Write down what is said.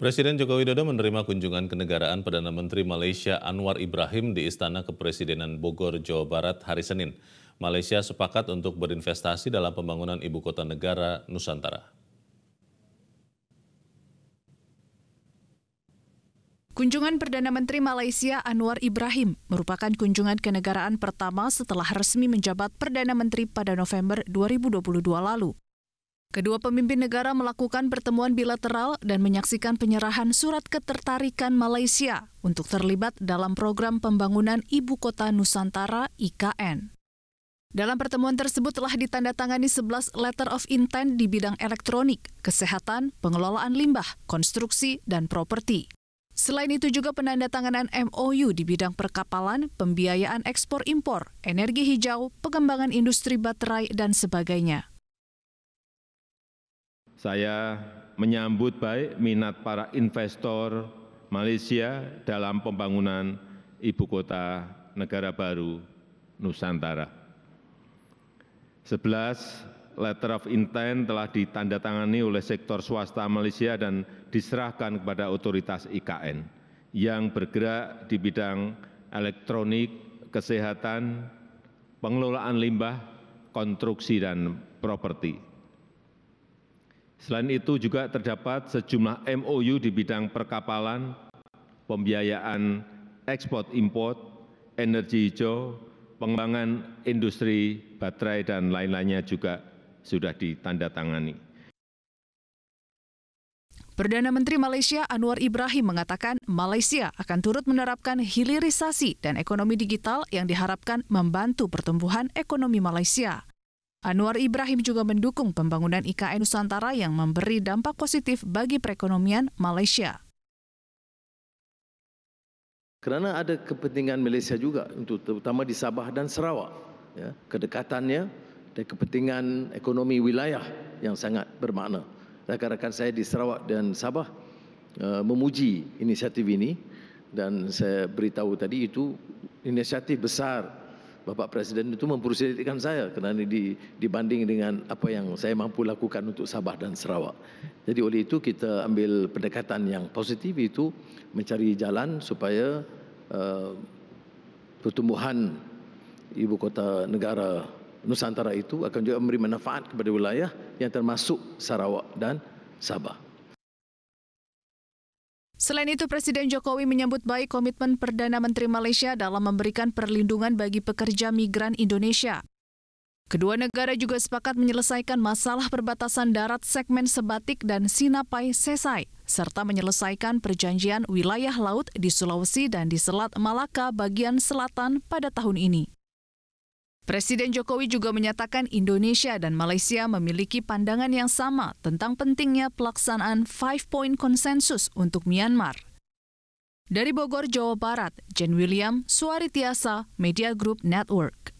Presiden Joko Widodo menerima kunjungan kenegaraan Perdana Menteri Malaysia Anwar Ibrahim di Istana Kepresidenan Bogor, Jawa Barat hari Senin. Malaysia sepakat untuk berinvestasi dalam pembangunan ibu kota negara Nusantara. Kunjungan Perdana Menteri Malaysia Anwar Ibrahim merupakan kunjungan kenegaraan pertama setelah resmi menjabat Perdana Menteri pada November 2022 lalu. Kedua pemimpin negara melakukan pertemuan bilateral dan menyaksikan penyerahan surat ketertarikan Malaysia untuk terlibat dalam program pembangunan Ibu Kota Nusantara (IKN). Dalam pertemuan tersebut telah ditandatangani 11 letter of intent di bidang elektronik, kesehatan, pengelolaan limbah, konstruksi, dan properti. Selain itu juga penandatanganan MOU di bidang perkapalan, pembiayaan ekspor-impor, energi hijau, pengembangan industri baterai, dan sebagainya. Saya menyambut baik minat para investor Malaysia dalam pembangunan Ibu Kota Negara Baru Nusantara. 11 letter of intent telah ditandatangani oleh sektor swasta Malaysia dan diserahkan kepada otoritas IKN yang bergerak di bidang elektronik, kesehatan, pengelolaan limbah, konstruksi, dan properti. Selain itu juga terdapat sejumlah MOU di bidang perkapalan, pembiayaan ekspor-impor, energi hijau, pengembangan industri baterai, dan lain-lainnya juga sudah ditandatangani. Perdana Menteri Malaysia Anwar Ibrahim mengatakan Malaysia akan turut menerapkan hilirisasi dan ekonomi digital yang diharapkan membantu pertumbuhan ekonomi Malaysia. Anwar Ibrahim juga mendukung pembangunan IKN Nusantara yang memberi dampak positif bagi perekonomian Malaysia. Kerana ada kepentingan Malaysia juga, untuk terutama di Sabah dan Sarawak, ya, kedekatannya dan kepentingan ekonomi wilayah yang sangat bermakna. Rakan-rakan saya di Sarawak dan Sabah memuji inisiatif ini, dan saya beritahu tadi itu inisiatif besar Bapak Presiden itu mempersilitkan saya kerana dibanding dengan apa yang saya mampu lakukan untuk Sabah dan Sarawak. Jadi oleh itu kita ambil pendekatan yang positif, itu mencari jalan supaya pertumbuhan Ibu Kota Negara Nusantara itu akan juga memberi manfaat kepada wilayah yang termasuk Sarawak dan Sabah. Selain itu, Presiden Jokowi menyambut baik komitmen Perdana Menteri Malaysia dalam memberikan perlindungan bagi pekerja migran Indonesia. Kedua negara juga sepakat menyelesaikan masalah perbatasan darat segmen Sebatik dan Sinapai Sesai, serta menyelesaikan perjanjian wilayah laut di Sulawesi dan di Selat Malaka bagian selatan pada tahun ini. Presiden Jokowi juga menyatakan Indonesia dan Malaysia memiliki pandangan yang sama tentang pentingnya pelaksanaan 5-point konsensus untuk Myanmar. Dari Bogor, Jawa Barat, Jen William, Suari Tiasa, Media Group Network.